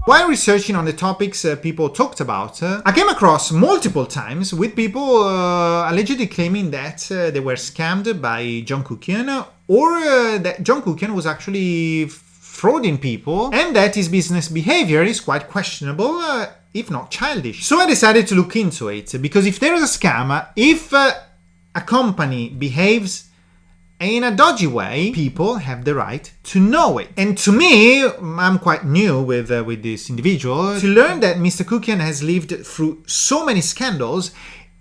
While researching on the topics people talked about, I came across multiple times with people allegedly claiming that they were scammed by John Kuckian, or that John Kuckian was actually frauding people, and that his business behavior is quite questionable, if not childish. So I decided to look into it, because if there is a scam, if a company behaves in a dodgy way, people have the right to know it. And to me, I'm quite new with this individual, to learn that Mr. Kuckian has lived through so many scandals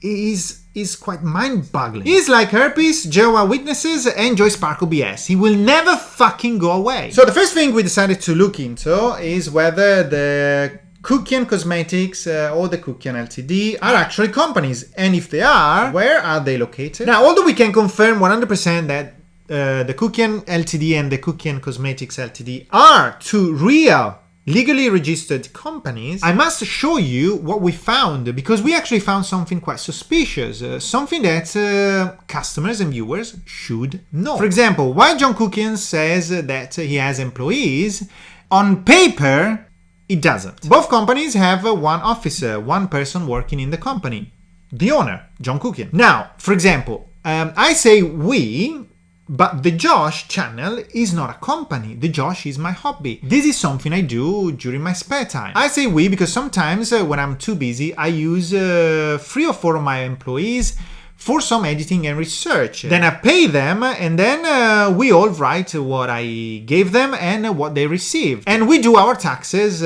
is quite mind-boggling. He's like herpes, Jehovah's Witnesses, and Joy Sparkle BS. He will never fucking go away. So the first thing we decided to look into is whether the Kuckian Cosmetics or the Kuckian Ltd are actually companies, and if they are, where are they located? Now, although we can confirm 100% that the Kuckian Ltd and the Kuckian Cosmetics Ltd are two real legally registered companies, I must show you what we found, because we actually found something quite suspicious, something that customers and viewers should know. For example, while John Kuckian says that he has employees, on paper it doesn't. Both companies have one officer, one person working in the company, the owner, John Kuckian. Now, for example, I say we, but the Josh channel is not a company. The Josh is my hobby. This is something I do during my spare time. I say we because sometimes when I'm too busy, I use 3 or 4 of my employees for some editing and research. Then I pay them, and then we all write what I gave them and what they received. And we do our taxes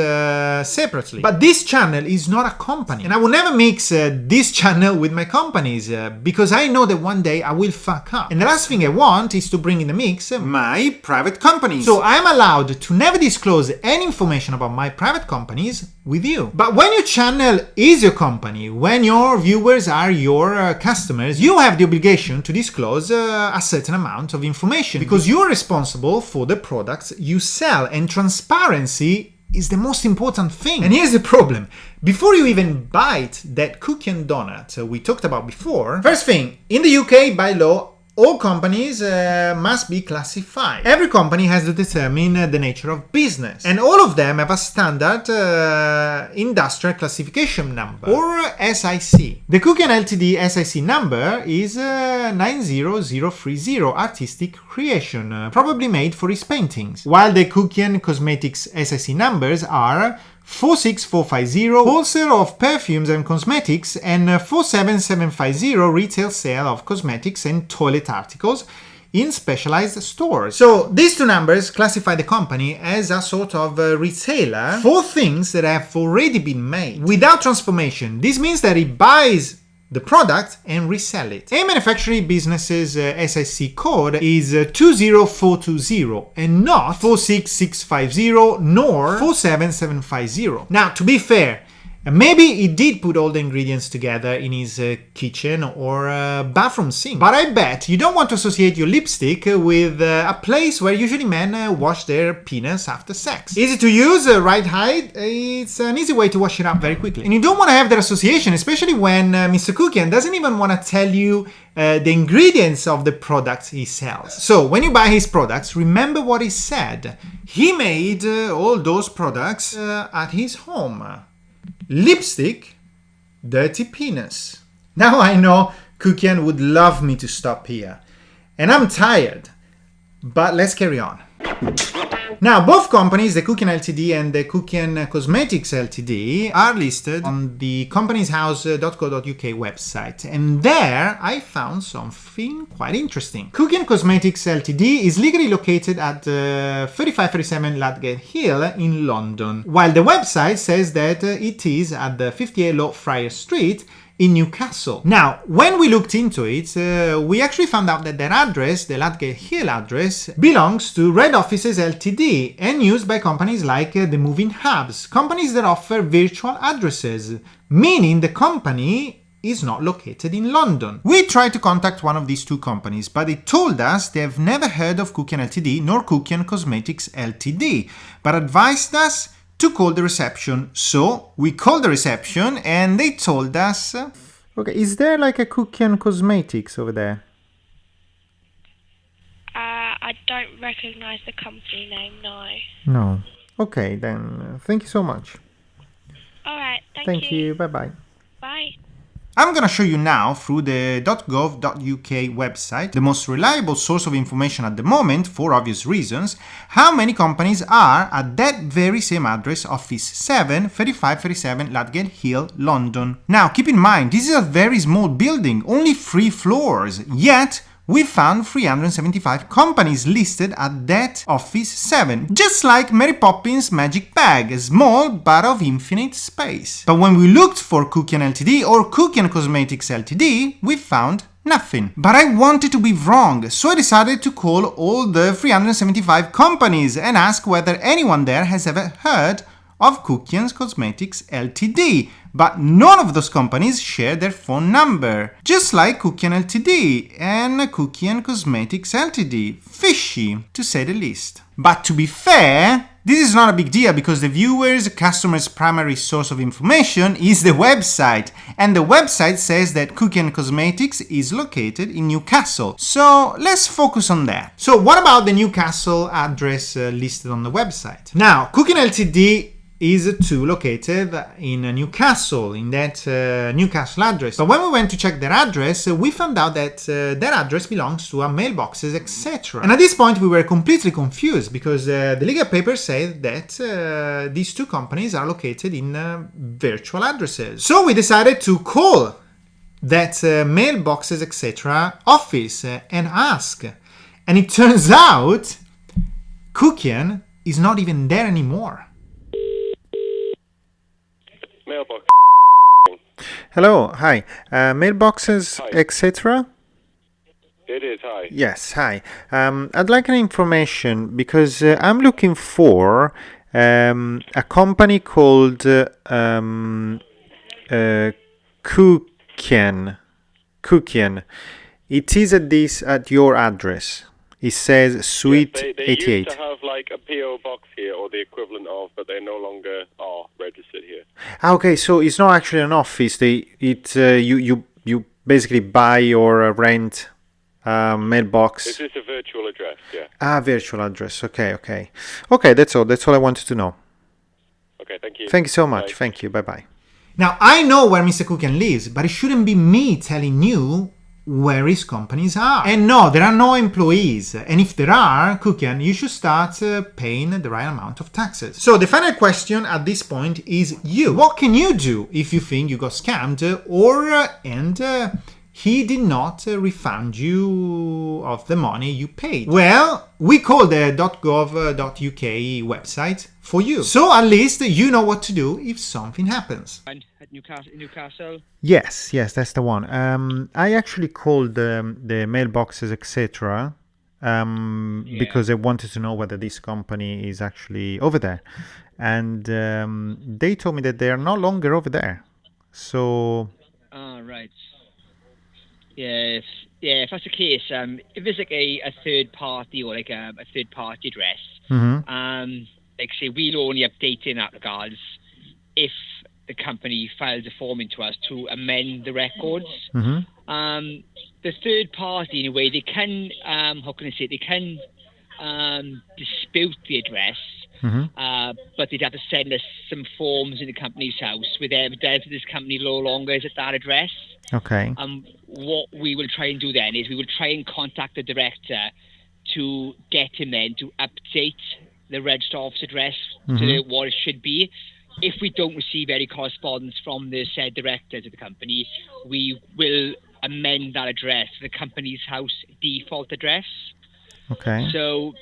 separately. But this channel is not a company. And I will never mix this channel with my companies, because I know that one day I will fuck up. And the last thing I want is to bring in the mix my private companies. So I'm allowed to never disclose any information about my private companies with you. But when your channel is your company, when your viewers are your customers, you have the obligation to disclose a certain amount of information, because you're responsible for the products you sell, and transparency is the most important thing. And here's the problem. Before you even bite that Kuckian donut we talked about before, first thing, in the UK, by law, all companies must be classified. Every company has to determine the nature of business, and all of them have a standard industrial classification number, or SIC. The Kuckian Ltd SIC number is 90030, artistic creation, probably made for his paintings, while the Kuckian Cosmetics SIC numbers are 46450, wholesale of perfumes and cosmetics, and 47750, retail sale of cosmetics and toilet articles in specialized stores. So these two numbers classify the company as a sort of retailer for things that have already been made without transformation. This means that it buys the product and resell it. A manufacturing business's SIC code is 20420 and not 46650 nor 47750. Now, to be fair, maybe he did put all the ingredients together in his kitchen or bathroom sink. But I bet you don't want to associate your lipstick with a place where usually men wash their penis after sex. Easy to use, right height, it's an easy way to wash it up very quickly. And you don't want to have that association, especially when Mr. Kuckian doesn't even want to tell you the ingredients of the products he sells. So when you buy his products, remember what he said. He made all those products at his home. Lipstick, dirty penis. Now I know Kuckian would love me to stop here, and I'm tired, but let's carry on. Now, both companies, the Kuckian Ltd and the Kuckian Cosmetics Ltd, are listed on the companieshouse.co.uk website, and there I found something quite interesting. Kuckian Cosmetics Ltd is legally located at 3537 Ludgate Hill in London, while the website says that it is at the 58 Low Friar Street in Newcastle. Now, when we looked into it, we actually found out that their address, the Ludgate Hill address, belongs to Red Offices Ltd and used by companies like the Moving Hubs, companies that offer virtual addresses, meaning the company is not located in London. We tried to contact one of these two companies, but they told us they have never heard of Kuckian Ltd nor Kuckian Cosmetics Ltd, but advised us to call the reception. So we called the reception and they told us... Okay, is there like a Kuckian Cosmetics over there? I don't recognise the company name, no. No. Okay, then thank you so much. All right. Thank you. Bye-bye. Bye. I'm going to show you now through the .gov.uk website, the most reliable source of information at the moment for obvious reasons, how many companies are at that very same address, Office 7, 3537 Ludgate Hill, London. Now keep in mind, this is a very small building, only 3 floors, yet we found 375 companies listed at that Office 7, just like Mary Poppins' magic bag, small but of infinite space. But when we looked for Kuckian Ltd or Kuckian Cosmetics Ltd, we found nothing. But I wanted to be wrong, so I decided to call all the 375 companies and ask whether anyone there has ever heard of Kuckian Cosmetics Ltd, but none of those companies share their phone number. Just like Kuckian Ltd and Kuckian Cosmetics Ltd. Fishy, to say the least. But to be fair, this is not a big deal because the viewer's customer's primary source of information is the website, and the website says that Kuckian Cosmetics is located in Newcastle. So let's focus on that. So what about the Newcastle address listed on the website? Now, Kuckian Ltd is located in Newcastle, in that Newcastle address. But when we went to check their address, we found out that their address belongs to a Mailboxes, etc. And at this point, we were completely confused because the legal papers say that these two companies are located in virtual addresses. So we decided to call that Mailboxes, etc. office and ask. And it turns out Kuckian is not even there anymore. Mailbox. Hello, hi. Mailboxes, etc. It is, hi. Yes, hi. I'd like an information because I'm looking for a company called Kuckian. It is at your address. It says Suite Yes, they 88. used to have like a PO box here or the equivalent of, but they no longer are registered here. Okay, so it's not actually an office. You basically buy or rent mailbox. Is this a virtual address? Yeah. Ah, virtual address. Okay. That's all I wanted to know. Okay, thank you. Thank you so much. Bye. Thank you. Bye. Now I know where Mr. Kuckian lives, but it shouldn't be me telling you where his companies are. And no, there are no employees. And if there are, Kuckian, you should start paying the right amount of taxes. So the final question at this point is you. What can you do if you think you got scammed and he did not refund you of the money you paid? Well, we call the .gov.uk website for you. So at least you know what to do if something happens. At Newcastle. Yes, that's the one. I actually called the mailboxes, etc. Because I wanted to know whether this company is actually over there. And they told me that they are no longer over there. So... Right. Yes. Yeah, if that's the case, if it's like a third party or like a third party address, like say we'll only update in that regards if the company files a form into us to amend the records. The third party, in a way, they can, how can I say, they can dispute the address, but they'd have to send us some forms in the company's house with evidence that this company no longer is at that address. Okay. What we will try and do then is we will try and contact the director to get him then to update the registered office address to what it should be. If we don't receive any correspondence from the said director to the company, we will amend that address to the company's house default address. Okay. So,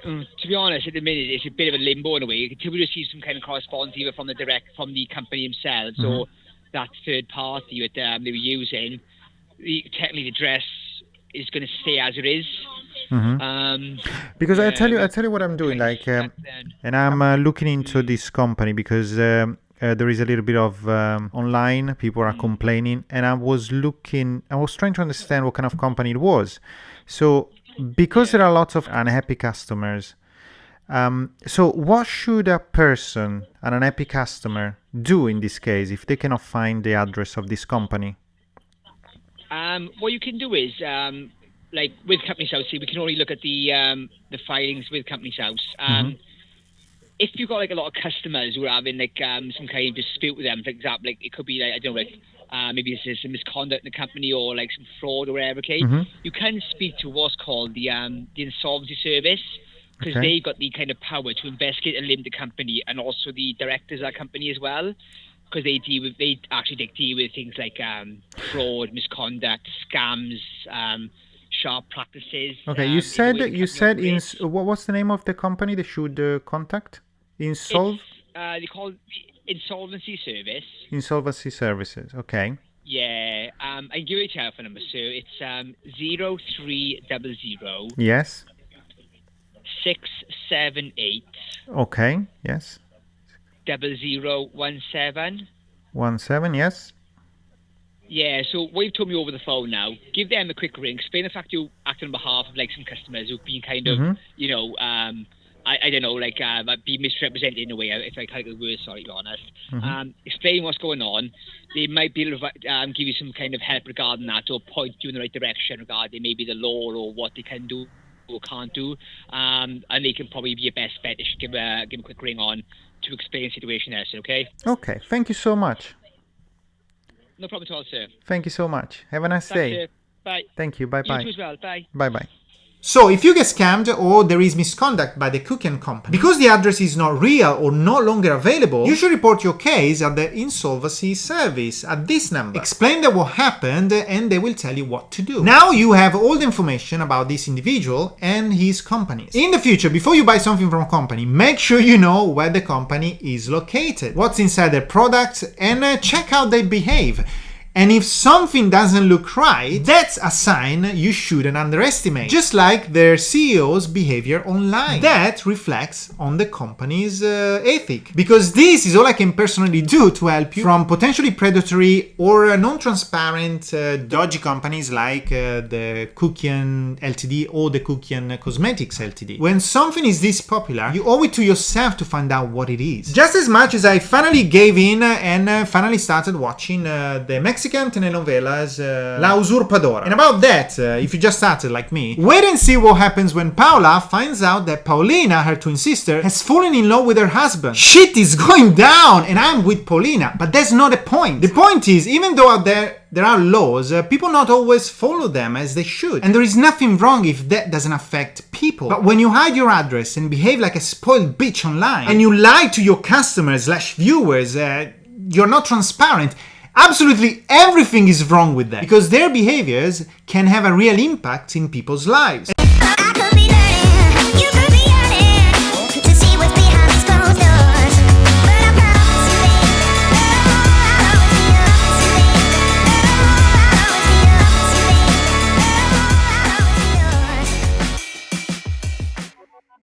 to be honest, at the minute it's a bit of a limbo in a way until we receive some kind of correspondence either from the company themselves or that third party that they were using. Technically, the address is going to stay as it is. Because I tell you what I'm doing, and I'm looking into this company because there is a little bit of online people are complaining, and I was trying to understand what kind of company it was. So because there are lots of unhappy customers, so what should a person, an unhappy customer, do in this case if they cannot find the address of this company? What you can do is, like with Company's House, see, we can only look at the filings with Company's House. if you've got like a lot of customers who are having like some kind of dispute with them, for example, like it could be like, I don't know, like maybe there's some misconduct in the company or like some fraud or whatever, okay? You can speak to what's called the insolvency service, because they've got the kind of power to investigate and limit the company, and also the directors of that company as well, because they actually deal with things like fraud, misconduct, scams, sharp practices. Okay, you said what's the name of the company they should contact? They call it the insolvency service. Insolvency services. Okay. Yeah. I can give you a telephone number, sir. It's 0300. Yes. 678. Okay. Yes. 0017. 17. Yes. Yeah, so what you've told me over the phone now, give them a quick ring, explain the fact you act on behalf of like some customers who've been kind of, you know, I don't know, like be misrepresented in a way, if I can't get the word, sorry, to be honest. Explain what's going on. They might be able to give you some kind of help regarding that, or point you in the right direction regarding maybe the law or what they can do or can't do. And they can probably be your best bet. Just give a quick ring on to explain the situation there, so, okay? Okay, thank you so much. No problem at all, sir. Thank you so much. Have a nice day. Sir. Bye. Thank you. Bye-bye. You too as well. Bye. Bye-bye. So, if you get scammed or there is misconduct by the Kuckian company, because the address is not real or no longer available, you should report your case at the insolvency service at this number. Explain them what happened and they will tell you what to do. Now you have all the information about this individual and his companies. In the future, before you buy something from a company, make sure you know where the company is located, what's inside their products, and check how they behave. And if something doesn't look right, that's a sign you shouldn't underestimate. Just like their CEO's behavior online. That reflects on the company's ethic. Because this is all I can personally do to help you from potentially predatory or non-transparent dodgy companies like the Kuckian Ltd or the Kuckian Cosmetics Ltd. When something is this popular, you owe it to yourself to find out what it is. Just as much as I finally gave in and finally started watching the Mexican telenovelas La Usurpadora. And about that, if you just started like me, wait and see what happens when Paula finds out that Paulina, her twin sister, has fallen in love with her husband. Shit is going down and I'm with Paulina, but that's not the point. The point is, even though out there are laws, people not always follow them as they should. And there is nothing wrong if that doesn't affect people. But when you hide your address and behave like a spoiled bitch online, and you lie to your customers/viewers, you're not transparent, absolutely everything is wrong with that, because their behaviors can have a real impact in people's lives.